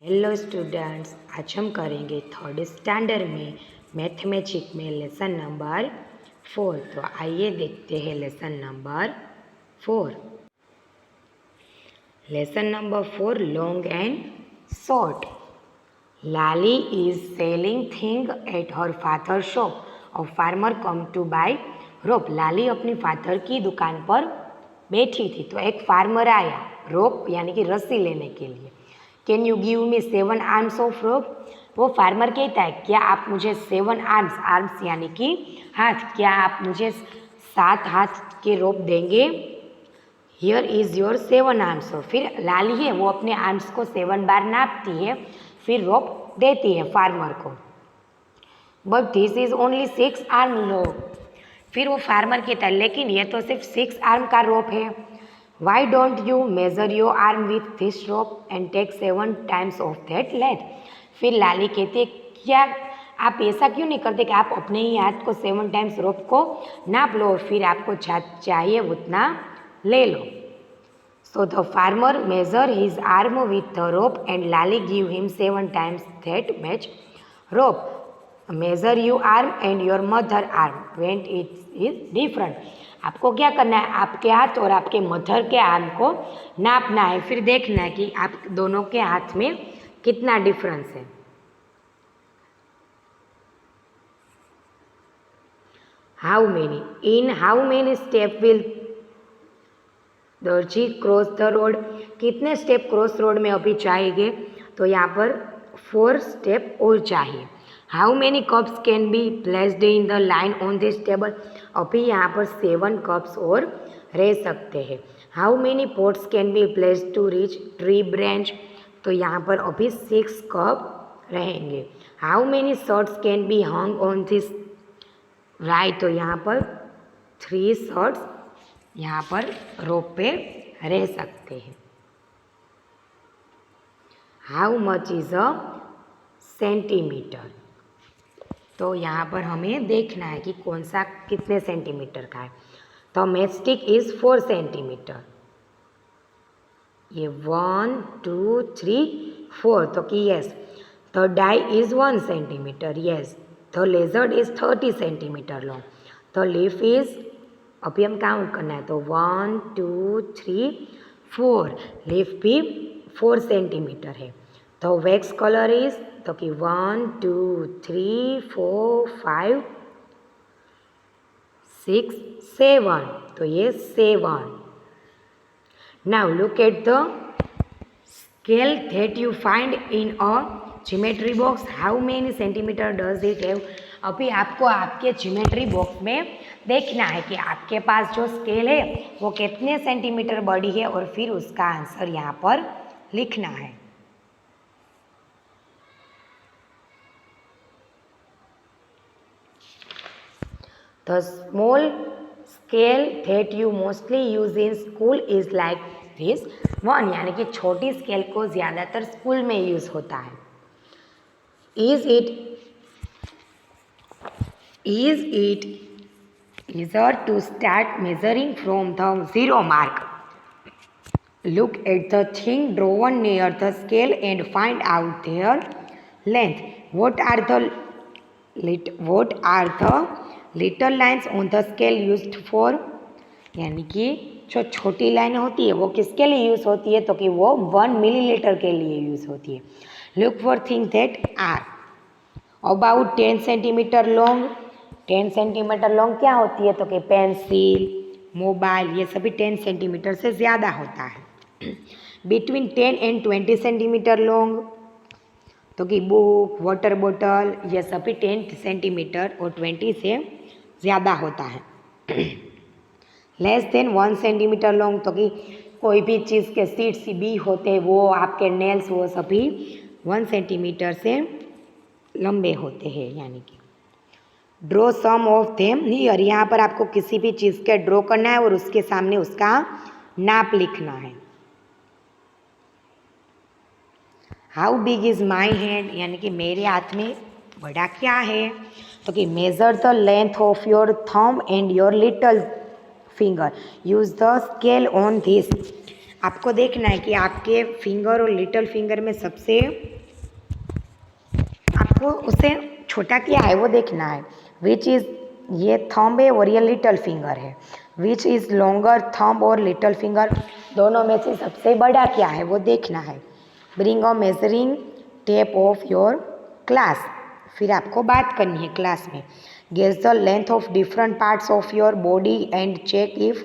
Hello students, आज हम करेंगे थर्ड स्टैंडर्ड में मैथमेटिक्स में लेसन नंबर 4। तो आइए देखते हैं lesson number 4। Lesson number 4, long and short. Lali is selling thing at her father shop. और फार्मर कम टू बाय रोप। लाली अपनी फादर की दुकान पर बैठी थी तो एक फार्मर आया रोप यानी कि रस्सी लेने के लिए। Can you give me 7 arms of rope. वो फार्मर कहता है क्या आप मुझे 7 आर्म्स, आर्म्स यानी कि हाथ, क्या आप मुझे 7 हाथ के रोप देंगे। Here is your 7 arms. फिर लाली है वो अपने आर्म्स को 7 बार नापती है, फिर रोप देती है फार्मर को। But this is only 6 arm rope. फिर वो फार्मर कहता है लेकिन ये तो सिर्फ 6 आर्म का रोप है। Why don't you measure your arm with this rope and take 7 times of that length? फिर लाली कहते क्या आप ऐसा क्यों नहीं करते कि आप अपने ही हाथ को 7 टाइम्स रोप को नाप लो और फिर आपको चाहिए उतना ले लो। So the farmer measure his arm with the rope and Lali give him 7 times that much rope. Measure your arm and your mother arm when it is different. आपको क्या करना है, आपके हाथ और आपके मदर के आर्म को नापना है, फिर देखना है कि आप दोनों के हाथ में कितना डिफरेंस है। How many, in how many step will दर्जी क्रॉस द रोड। कितने स्टेप क्रॉस रोड में अभी चाहिए, तो यहाँ पर 4 स्टेप और चाहिए। How many cups can be placed in the line on this table. अभी यहाँ पर 7 कप्स और रह सकते हैं। How many pots can be placed to reach tree branch. तो यहाँ पर अभी 6 कप रहेंगे। How many shirts can be hung on this right. तो यहाँ पर 3 शर्ट्स यहाँ पर रोप पे रह सकते हैं। How much is a centimetre. तो यहाँ पर हमें देखना है कि कौन सा कितने सेंटीमीटर का है। तो मैचस्टिक इज 4 सेंटीमीटर। ये 1 2 3 4, तो कि yes. The die is 1 centimetre, yes. The lizard is 30 centimetre long. The leaf is, अभी हम काउंट करना है, तो 1 2 3 4, लीफ भी 4 सेंटीमीटर है। तो वैक्स कलर इज, तो कि 1 2 3 4 5 6 7, तो ये 7। Now look at the scale that you find in a geometry box. How many centimetre does it have. अभी आपको आपके ज्योमेट्री बॉक्स में देखना है कि आपके पास जो स्केल है वो कितने सेंटीमीटर बड़ी है और फिर उसका आंसर यहाँ पर लिखना है। The small scale that you mostly use in school is like this one, यानी कि छोटी स्केल को ज़्यादातर स्कूल में यूज़ होता है। Is it easier to start measuring from the 0 mark? Look at the thing drawn near the scale and find out their length. What are the little lines on the scale used for? यानी कि जो छोटी line होती है वो किसके लिए use होती है, तो कि वो 1 मिलीलीटर के लिए यूज़ होती है। Look for things that are about 10 centimetre long. 10 centimetre long क्या होती है, तो कि पेंसिल, मोबाइल, ये सभी 10 सेंटीमीटर से ज़्यादा होता है। बिटवीन 10 एंड 20 सेंटीमीटर लॉन्ग, तो कि बुक, वाटर बॉटल, ये सभी 10 सेंटीमीटर और 20 से ज़्यादा होता है। लेस देन 1 सेंटीमीटर लॉन्ग, तो कि कोई भी चीज़ के सीड्स भी होते हैं, वो आपके नेल्स, वो सभी 1 सेंटीमीटर से लंबे होते हैं। यानी कि draw some of them here. यहाँ पर आपको किसी भी चीज़ के ड्रॉ करना है और उसके सामने उसका नाप लिखना है। How big is my hand, यानी कि मेरे हाथ में बड़ा क्या है, तो कि measure the length of your thumb and your little finger. Use the scale on this. आपको देखना है कि आपके फिंगर और लिटिल फिंगर में सबसे आपको उसे छोटा क्या है वो देखना है। विच इज़ ये थंब है और ये लिटिल फिंगर है। विच इज़ लॉन्गर थंब और लिटिल फिंगर, दोनों में से सबसे बड़ा क्या है वो देखना है। Bring a measuring tape of your class, फिर आपको बात करनी है क्लास में। Guess the length of different parts of your body and check if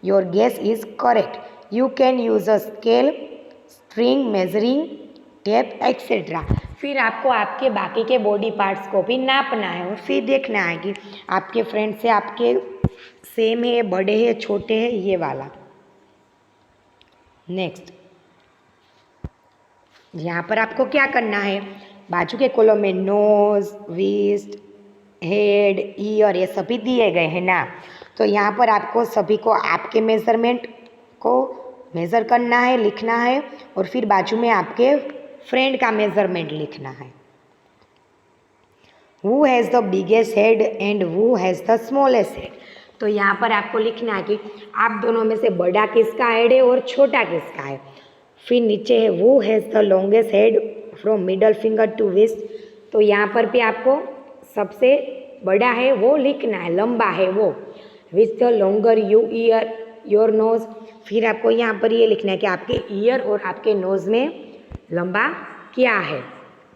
your guess is correct. You can use a scale, string, measuring tape etcetera. फिर आपको आपके बाकी के बॉडी पार्ट्स को भी नापना है और फिर देखना है कि आपके फ्रेंड से आपके सेम है, बड़े हैं, छोटे हैं, ये वाला। नेक्स्ट, यहाँ पर आपको क्या करना है, बाजू के कॉलम में नोज, विस्ट, हेड, ईयर ये सभी दिए गए हैं ना, तो यहाँ पर आपको सभी को आपके मेजरमेंट को मेज़र करना है, लिखना है और फिर बाजू में आपके फ्रेंड का मेजरमेंट लिखना है। Who has the biggest head and who has the smallest head? तो यहाँ पर आपको लिखना है कि आप दोनों में से बड़ा किसका हेड है और छोटा किसका है। फिर नीचे है who has the longest head from middle finger to wrist, तो यहाँ पर भी आपको सबसे बड़ा है वो लिखना है, लंबा है वो। With the longer you ear your nose, फिर आपको यहाँ पर ये लिखना है कि आपके ईयर और आपके नोज में लंबा क्या है।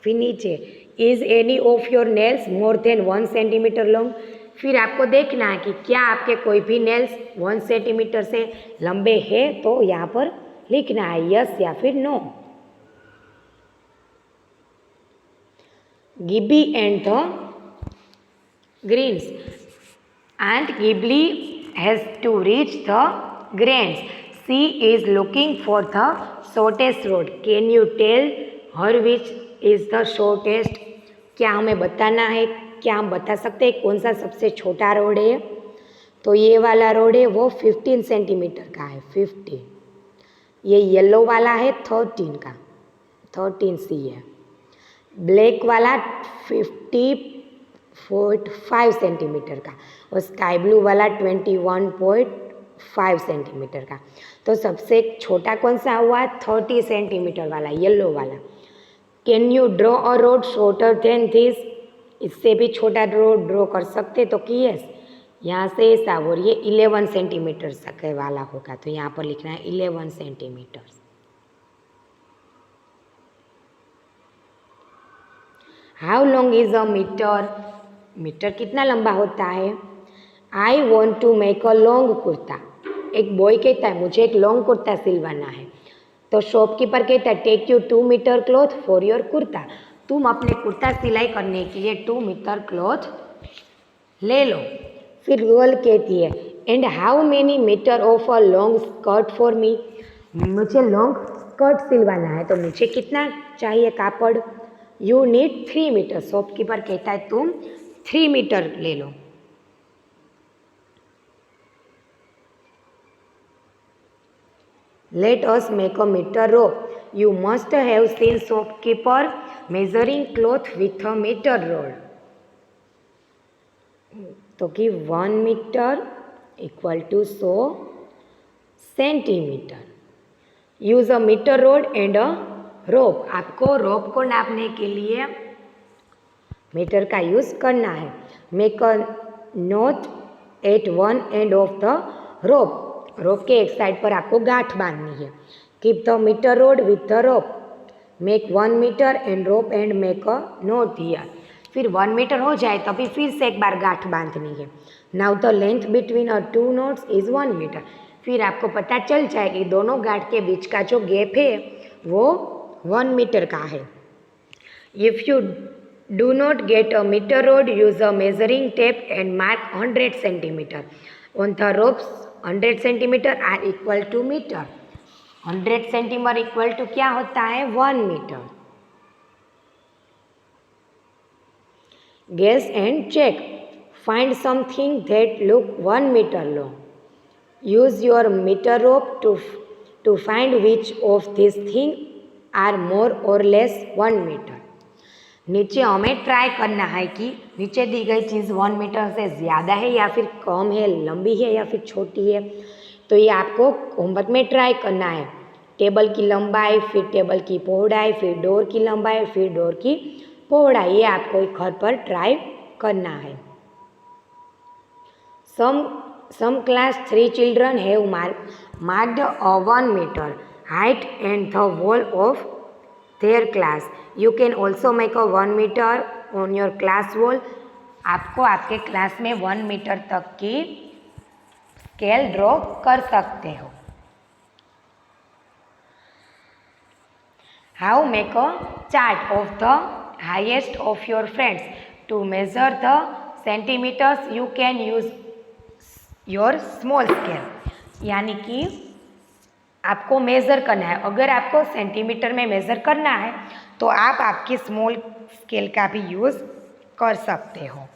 फिर नीचे is any of your nails more than 1 centimetre long, फिर आपको देखना है कि क्या आपके कोई भी नेल्स 1 सेंटीमीटर से लंबे हैं, तो यहाँ पर लिखना है यस या फिर no. Gibby and the greens, and Gibbly has to reach the grains, she is looking for the shortest road, can you tell her which is the shortest. क्या हमें बताना है, क्या हम बता सकते हैं कौन सा सबसे छोटा रोड है, तो ये वाला रोड है वो 15 सेंटीमीटर का है, 15। ये येलो वाला है 13 का, 13 सी है। ब्लैक वाला 50.5 सेंटीमीटर का और स्काई ब्लू वाला 21.5 सेंटीमीटर का। तो सबसे छोटा कौन सा हुआ, 30 सेंटीमीटर वाला, येलो वाला। Can you draw a road shorter than this, इससे भी छोटा रोड ड्रॉ कर सकते, तो कि यस, यहाँ से ऐसा, और ये 11 सेंटीमीटर तक वाला होगा, तो यहाँ पर लिखना है 11 centimetre. How long is a metre, metre कितना लंबा होता है। I want to make a long kurta, एक बॉय कहता है मुझे एक लॉन्ग कुर्ता सिलवाना है, तो शॉपकीपर कहता है take you 2 metre cloth for your kurta, तुम अपने कुर्ता सिलाई करने के लिए 2 मीटर क्लॉथ ले लो। फिर गर्ल कहती है and how many metre of a long skirt for me, मुझे लॉन्ग स्कर्ट सिलवाना है तो मुझे कितना चाहिए कापड़, यू नीड 3 मीटर, शॉपकीपर कहता है तुम 3 मीटर ले लो। Let us make a meter rope. You must have seen shopkeeper measuring cloth with a meter rod. तो कि 1 metre equal to 100 centimetre. Use a metre rod and a rope, आपको rope को नापने के लिए मीटर का use करना है। Make a knot at one end of the rope, rope के एक साइड पर आपको गांठ बांधनी है। Keep the meter rod with the rope, make 1 meter end rope and make a knot here, फिर 1 मीटर हो जाए तभी फिर से एक बार गांठ बांधनी है। Now the length between a 2 notes is 1 metre, फिर आपको पता चल जाए कि दोनों गांठ के बीच का जो गैप है वो 1 मीटर का है। If you do not get a metre rod, use a measuring tape and mark 100 centimetre on the ropes, 100 centimetre are equal to metre, 100 centimetre equal to क्या होता है 1 metre. Guess and check, find something that look 1 meter long, use your meter rope to find which of these things are more or less 1 meter। नीचे हमें try करना है कि नीचे दी गई चीज़ 1 मीटर से ज़्यादा है या फिर कम है, लंबी है या फिर छोटी है, तो ये आपको होमवर्क में ट्राई करना है। टेबल की लंबाई, फिर टेबल की पौड़ाई, फिर डोर की लंबाई, फिर डोर की पौड़ाई। ये आपको घर पर ट्राई करना है। Some class 3 children have marked a 1 meter height and the wall of their class. You can also make a 1 meter on your class wall. आपको आपके क्लास में 1 मीटर तक की स्केल ड्रॉ कर सकते हो। How make a chart of the highest of your friends to measure the centimeters? You can use your small scale, यानी कि आपको मेज़र करना है। अगर आपको सेंटीमीटर में मेज़र करना है तो आप आपकी स्मॉल स्केल का भी यूज़ कर सकते हो।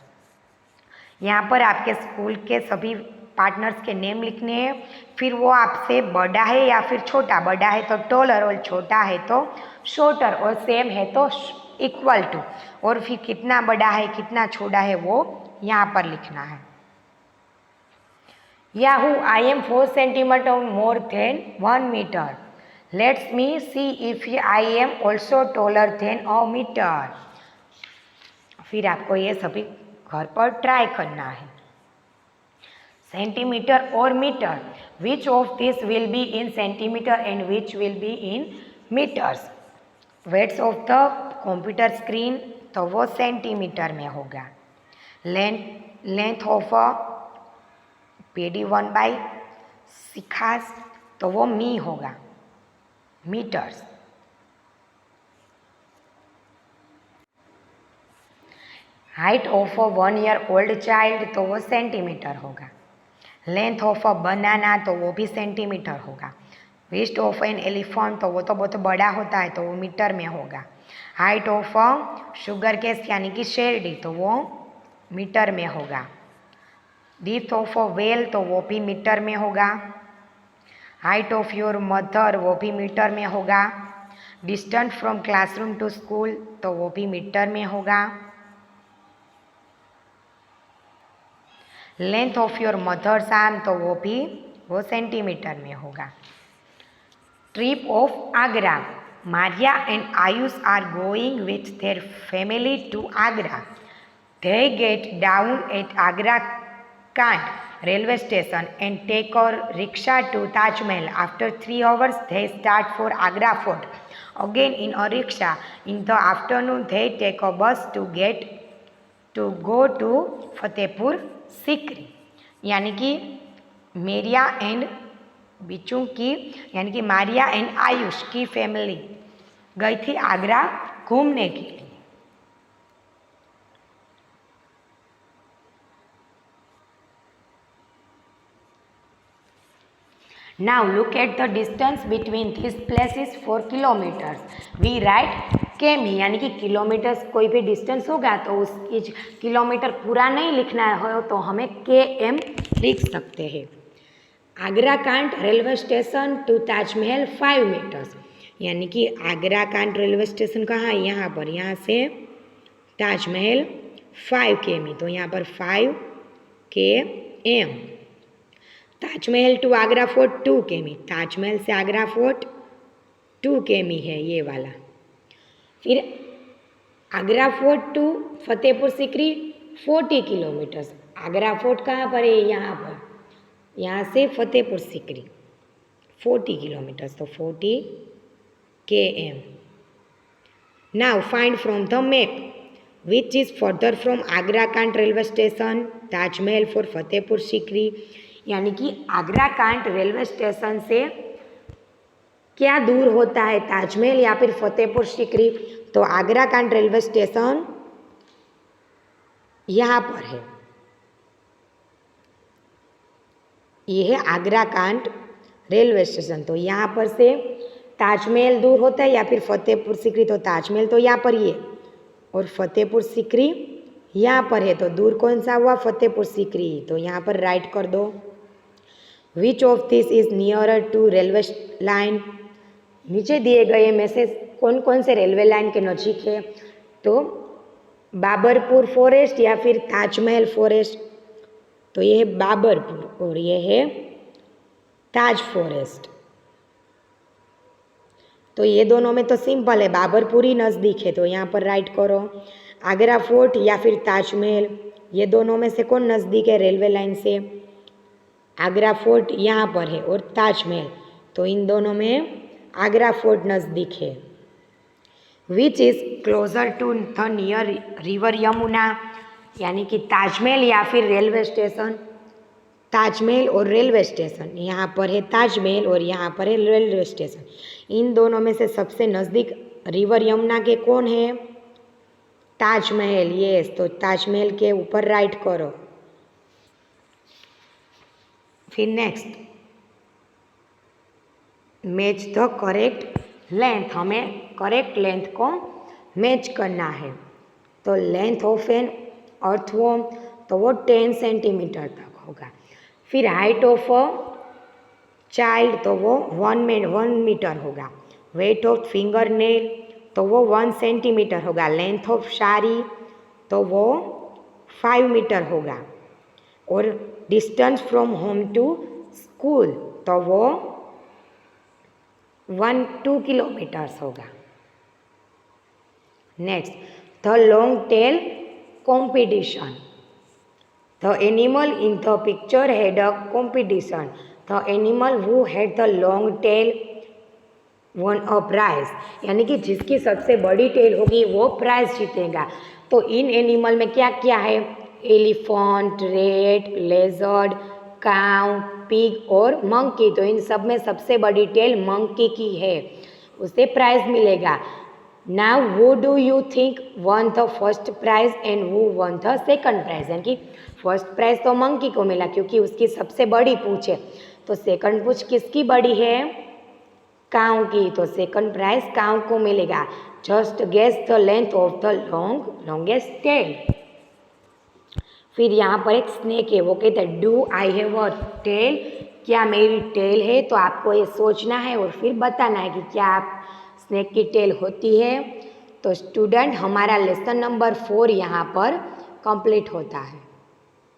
यहाँ पर आपके स्कूल के सभी पार्टनर्स के नेम लिखने हैं, फिर वो आपसे बड़ा है या फिर छोटा, बड़ा है तो टॉलर और छोटा है तो शॉर्टर और सेम है तो इक्वल टू, और फिर कितना बड़ा है कितना छोटा है वो यहाँ पर लिखना है। Yahoo! I am 4 centimeters more than 1 meter. Let me see if I am also taller than a meter. फिर आपको ये सभी घर पर ट्राई करना है। सेंटीमीटर और metre, which of this will be in centimetre and which will be in metres. Weights of the computer screen, तो वो सेंटीमीटर में होगा। लेंथ ऑफ अ PD1/6 तो वो मी होगा, metres. Height of a 1 year old child तो वो सेंटीमीटर होगा। लेंथ ऑफ अ बनाना तो वो भी सेंटीमीटर होगा। वेस्ट ऑफ एन एलिफेंट तो वो तो बहुत बड़ा होता है तो वो मीटर में होगा। Height of a sugar case यानी कि शेरडी तो वो मीटर में होगा। डेप्थ ऑफ अ वेल तो वो भी मीटर में होगा। हाइट ऑफ योर मदर वो भी मीटर में होगा। Distance from classroom to school तो वो भी मीटर में होगा। Length of your mother's arm तो वो सेंटीमीटर में होगा। Trip of Agra, Maria and Ayush are going with their family to Agra. They get down at Agra Kant railway station and take a rickshaw to Taj Mahal. After 3 hours, they start for Agra Fort. Again in a rickshaw. In the afternoon, they take a bus to go to Fatehpur Sikri. यानी कि मेरिया and बिचू की यानी कि Maria and Ayush की family गई थी आगरा घूमने के लिए। Now look at the distance between these places for kilometers. We write km यानी कि किलोमीटर्स कोई भी डिस्टेंस होगा तो उसकी किलोमीटर पूरा नहीं लिखना हो तो हमें km लिख सकते हैं। Agra Cantt railway station to Taj Mahal 5 metres, यानी कि आगरा कांट रेलवे स्टेशन कहाँ है, यहाँ पर, यहाँ से ताजमहल 5 km तो यहाँ पर 5 km। Taj Mahal to Agra Fort 2 km, Taj Mahal से आगरा फोर्ट 2 km है ये वाला। फिर Agra Fort to Fatehpur Sikri 40 kilometres. Agra Fort कहाँ पर है, यहाँ पर, यहाँ से फतेहपुर सीकरी 40 किलोमीटर्स तो 40 km। Now find from the map which is further from Agra Cantt railway station Taj Mahal for Fatehpur Sikri, यानी कि आगरा कांट रेलवे स्टेशन से क्या दूर होता है, ताजमहल या फिर फतेहपुर सीकरी। तो आगरा कांट रेलवे स्टेशन यहाँ पर है, ये है आगरा कांट रेलवे स्टेशन। तो यहाँ पर से ताजमहल दूर होता है या फिर फतेहपुर सीकरी, तो ताजमहल तो यहाँ पर ही है और फतेहपुर सीकरी यहाँ पर है, तो दूर कौन सा हुआ, फतेहपुर सीकरी। तो यहाँ पर राइट कर दो। Which of this is nearer to railway line, नीचे दिए गए में से कौन कौन से रेलवे लाइन के नज़दीक है, तो बाबरपुर फॉरेस्ट या फिर ताजमहल फॉरेस्ट। तो ये है बाबरपुर और ये है ताज फॉरेस्ट। तो ये दोनों में तो सिंपल है, बाबरपुरी नज़दीक है तो यहाँ पर राइट करो। आगरा फोर्ट या फिर ताजमहल, ये दोनों में से कौन नज़दीक है रेलवे लाइन से? आगरा फोर्ट यहाँ पर है और ताजमहल, तो इन दोनों में आगरा फोर्ट नज़दीक है। Which is closer to the near river Yamuna, यानी कि ताजमहल या फिर रेलवे स्टेशन? ताजमहल और रेलवे स्टेशन, यहाँ पर है ताजमहल और यहाँ पर है रेलवे स्टेशन। इन दोनों में से सबसे नज़दीक रिवर यमुना के कौन है? ताजमहल, यस, तो ताजमहल के ऊपर राइट करो। फिर next, match the correct length, हमें करेक्ट लेंथ को मैच करना है। तो लेंथ ऑफ एन अर्थवॉर्म, तो वो 10 सेंटीमीटर तक होगा। फिर हाइट ऑफ अ चाइल्ड, तो वो 1 मीटर होगा। वेट ऑफ फिंगर नेल, तो वो 1 सेंटीमीटर होगा। लेंथ ऑफ साड़ी, तो वो 5 मीटर होगा। और distance from home to school, तो वो 2 किलोमीटर्स होगा। Next, the long tail competition, the animal in the picture had a competition, the animal who had the long tail won a prize, यानी कि जिसकी सबसे बड़ी टेल होगी वो प्राइज जीतेगा। तो इन एनिमल में क्या क्या है? एलिफेंट, रेट, लेजर्ड, काउ, पिग और मंकी। तो इन सब में सबसे बड़ी टेल मंकी की है, उसे प्राइज मिलेगा। Now who do you think won the first prize and who won the second prize, यानी कि फर्स्ट प्राइज तो मंकी को मिला क्योंकि उसकी सबसे बड़ी पूंछ है। तो सेकंड पूंछ किसकी बड़ी है? काऊ की, तो सेकंड प्राइज काऊ को मिलेगा। Just guess the length of the longest tail. फिर यहाँ पर एक स्नेक है, वो कहते हैं do I have a tail, क्या मेरी टेल है? तो आपको ये सोचना है और फिर बताना है कि क्या आप स्नेक की टेल होती है। तो स्टूडेंट, हमारा लेसन नंबर 4 यहाँ पर कंप्लीट होता है।